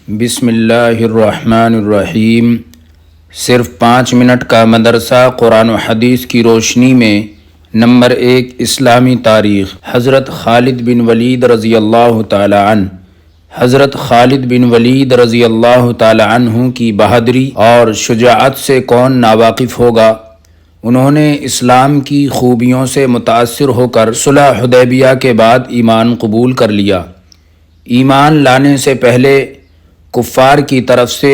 بسم اللہ الرحمن الرحیم۔ صرف 5 منٹ کا مدرسہ قرآن و حدیث کی روشنی میں۔ نمبر 1، اسلامی تاریخ۔ حضرت خالد بن ولید رضی اللہ تعالی عنہ۔ حضرت خالد بن ولید رضی اللہ تعالی عنہ کی بہادری اور شجاعت سے کون ناواقف ہوگا۔ انہوں نے اسلام کی خوبیوں سے متاثر ہو کر صلح حدیبیہ کے بعد ایمان قبول کر لیا۔ ایمان لانے سے پہلے کفار کی طرف سے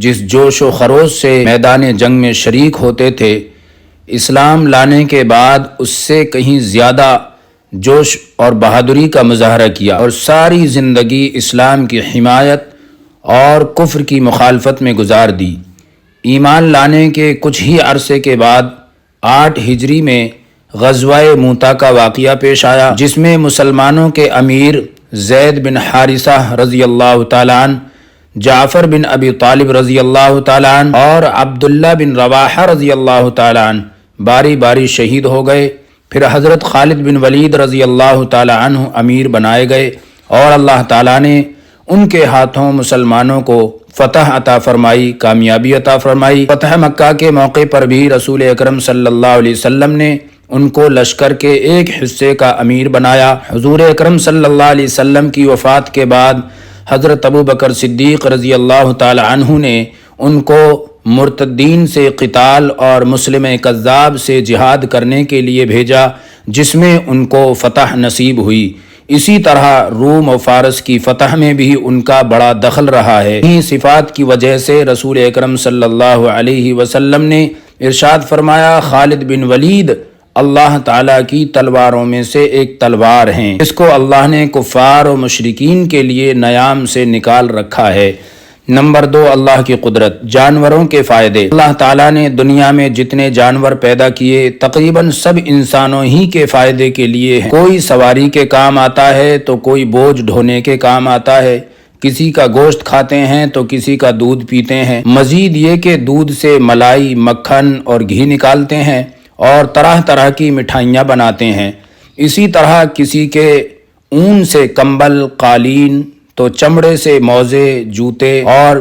جس جوش و خروش سے میدان جنگ میں شریک ہوتے تھے، اسلام لانے کے بعد اس سے کہیں زیادہ جوش اور بہادری کا مظاہرہ کیا اور ساری زندگی اسلام کی حمایت اور کفر کی مخالفت میں گزار دی۔ ایمان لانے کے کچھ ہی عرصے کے بعد 8 ہجری میں غزوہ موتا کا واقعہ پیش آیا، جس میں مسلمانوں کے امیر زید بن حارثہ رضی اللہ تعالیٰ عنہ، جعفر بن ابی طالب رضی اللہ تعالیٰ عنہ اور عبداللہ بن رواحہ رضی اللہ تعالیٰ عنہ باری باری شہید ہو گئے۔ پھر حضرت خالد بن ولید رضی اللہ تعالیٰ عنہ امیر بنائے گئے اور اللہ تعالیٰ نے ان کے ہاتھوں مسلمانوں کو فتح عطا فرمائی، کامیابی عطا فرمائی۔ فتح مکہ کے موقع پر بھی رسول اکرم صلی اللہ علیہ وسلم نے ان کو لشکر کے ایک حصے کا امیر بنایا۔ حضور اکرم صلی اللہ علیہ وسلم کی وفات کے بعد حضرت ابو بکر صدیق رضی اللہ تعالی عنہ نے ان کو مرتدین سے قتال اور مسلم کذاب سے جہاد کرنے کے لیے بھیجا، جس میں ان کو فتح نصیب ہوئی۔ اسی طرح روم و فارس کی فتح میں بھی ان کا بڑا دخل رہا ہے۔ انہی صفات کی وجہ سے رسول اکرم صلی اللہ علیہ وسلم نے ارشاد فرمایا، خالد بن ولید اللہ تعالیٰ کی تلواروں میں سے ایک تلوار ہیں، اس کو اللہ نے کفار و مشرکین کے لیے نیام سے نکال رکھا ہے۔ نمبر 2، اللہ کی قدرت۔ جانوروں کے فائدے۔ اللہ تعالیٰ نے دنیا میں جتنے جانور پیدا کیے تقریباً سب انسانوں ہی کے فائدے کے لیے ہیں۔ کوئی سواری کے کام آتا ہے تو کوئی بوجھ ڈھونے کے کام آتا ہے، کسی کا گوشت کھاتے ہیں تو کسی کا دودھ پیتے ہیں، مزید یہ کہ دودھ سے ملائی، مکھن اور گھی نکالتے ہیں اور طرح طرح کی مٹھائیاں بناتے ہیں۔ اسی طرح کسی کے اون سے کمبل، قالین، تو چمڑے سے موزے، جوتے اور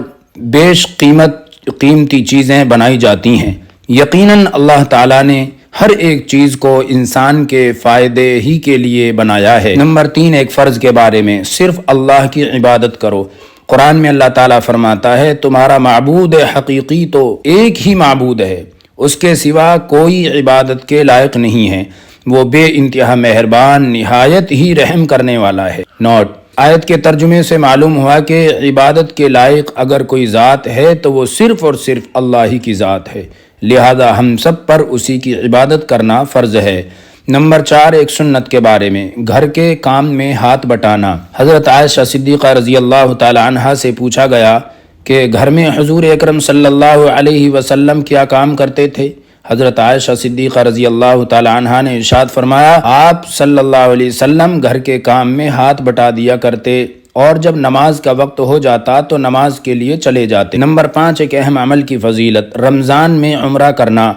بیش قیمتی چیزیں بنائی جاتی ہیں۔ یقیناً اللہ تعالیٰ نے ہر ایک چیز کو انسان کے فائدے ہی کے لیے بنایا ہے۔ نمبر 3، ایک فرض کے بارے میں۔ صرف اللہ کی عبادت کرو۔ قرآن میں اللہ تعالیٰ فرماتا ہے، تمہارا معبود حقیقی تو ایک ہی معبود ہے، اس کے سوا کوئی عبادت کے لائق نہیں ہے، وہ بے انتہا مہربان، نہایت ہی رحم کرنے والا ہے۔ نوٹ: آیت کے ترجمے سے معلوم ہوا کہ عبادت کے لائق اگر کوئی ذات ہے تو وہ صرف اور صرف اللہ ہی کی ذات ہے، لہذا ہم سب پر اسی کی عبادت کرنا فرض ہے۔ نمبر 4، ایک سنت کے بارے میں۔ گھر کے کام میں ہاتھ بٹانا۔ حضرت عائشہ صدیقہ رضی اللہ تعالی عنہا سے پوچھا گیا کہ گھر میں حضور اکرم صلی اللہ علیہ وسلم کیا کام کرتے تھے؟ حضرت عائشہ صدیقہ رضی اللہ تعالی عنہا نے ارشاد فرمایا، آپ صلی اللہ علیہ وسلم گھر کے کام میں ہاتھ بٹا دیا کرتے اور جب نماز کا وقت ہو جاتا تو نماز کے لیے چلے جاتے۔ نمبر 5، ایک اہم عمل کی فضیلت۔ رمضان میں عمرہ کرنا۔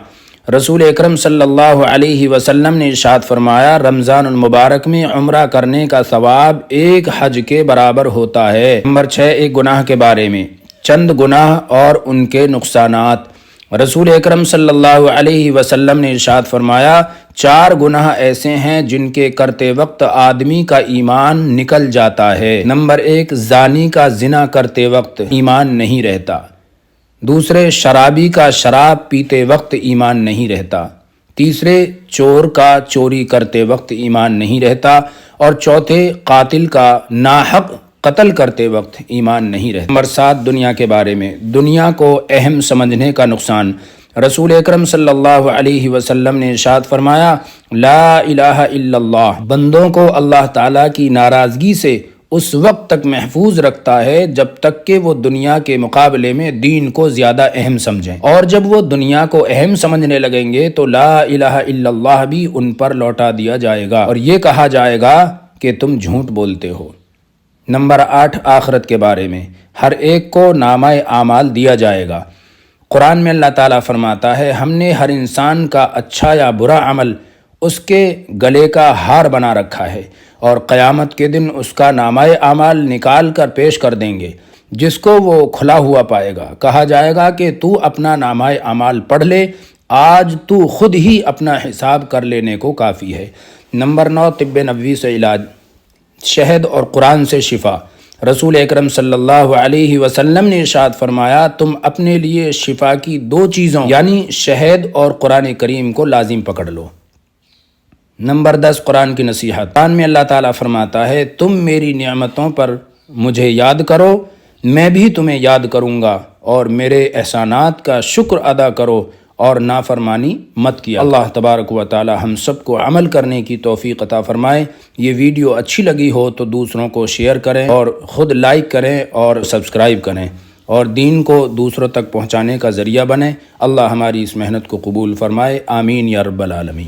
رسول اکرم صلی اللہ علیہ وسلم نے ارشاد فرمایا، رمضان المبارک میں عمرہ کرنے کا ثواب ایک حج کے برابر ہوتا ہے۔ نمبر 6، ایک گناہ کے بارے میں۔ چند گناہ اور ان کے نقصانات۔ رسول اکرم صلی اللہ علیہ وسلم نے ارشاد فرمایا، 4 گناہ ایسے ہیں جن کے کرتے وقت آدمی کا ایمان نکل جاتا ہے۔ نمبر 1، زانی کا زنا کرتے وقت ایمان نہیں رہتا۔ دوسرے، شرابی کا شراب پیتے وقت ایمان نہیں رہتا۔ تیسرے، چور کا چوری کرتے وقت ایمان نہیں رہتا۔ اور چوتھے، قاتل کا ناحق قتل کرتے وقت ایمان نہیں رہتا۔ نمبر 7، دنیا کے بارے میں۔ دنیا کو اہم سمجھنے کا نقصان۔ رسول اکرم صلی اللہ علیہ وسلم نے ارشاد فرمایا، لا الہ الا اللہ بندوں کو اللہ تعالیٰ کی ناراضگی سے اس وقت تک محفوظ رکھتا ہے جب تک کہ وہ دنیا کے مقابلے میں دین کو زیادہ اہم سمجھیں، اور جب وہ دنیا کو اہم سمجھنے لگیں گے تو لا الہ الا اللہ بھی ان پر لوٹا دیا جائے گا اور یہ کہا جائے گا کہ تم جھوٹ بولتے ہو۔ نمبر 8، آخرت کے بارے میں۔ ہر ایک کو نامہ اعمال دیا جائے گا۔ قرآن میں اللہ تعالیٰ فرماتا ہے، ہم نے ہر انسان کا اچھا یا برا عمل اس کے گلے کا ہار بنا رکھا ہے اور قیامت کے دن اس کا نامہ اعمال نکال کر پیش کر دیں گے۔ جس کو وہ کھلا ہوا پائے گا۔ کہا جائے گا کہ تو اپنا نامہ اعمال پڑھ لے، آج تو خود ہی اپنا حساب کر لینے کو کافی ہے۔ نمبر 9، طب نبوی سے علاج، شہد اور قرآن سے شفا۔ رسول اکرم صلی اللہ علیہ وسلم نے ارشاد فرمایا، تم اپنے لیے شفا کی 2 چیزوں یعنی شہد اور قرآن کریم کو لازم پکڑ لو۔ نمبر 10، قرآن کی نصیحت۔ قرآن میں اللہ تعالیٰ فرماتا ہے، تم میری نعمتوں پر مجھے یاد کرو، میں بھی تمہیں یاد کروں گا، اور میرے احسانات کا شکر ادا کرو اور نافرمانی مت کیا۔ اللہ تبارک و تعالی ہم سب کو عمل کرنے کی توفیق عطا فرمائے۔ یہ ویڈیو اچھی لگی ہو تو دوسروں کو شیئر کریں اور خود لائک کریں اور سبسکرائب کریں اور دین کو دوسروں تک پہنچانے کا ذریعہ بنیں۔ اللہ ہماری اس محنت کو قبول فرمائے، آمین یا رب العالمین۔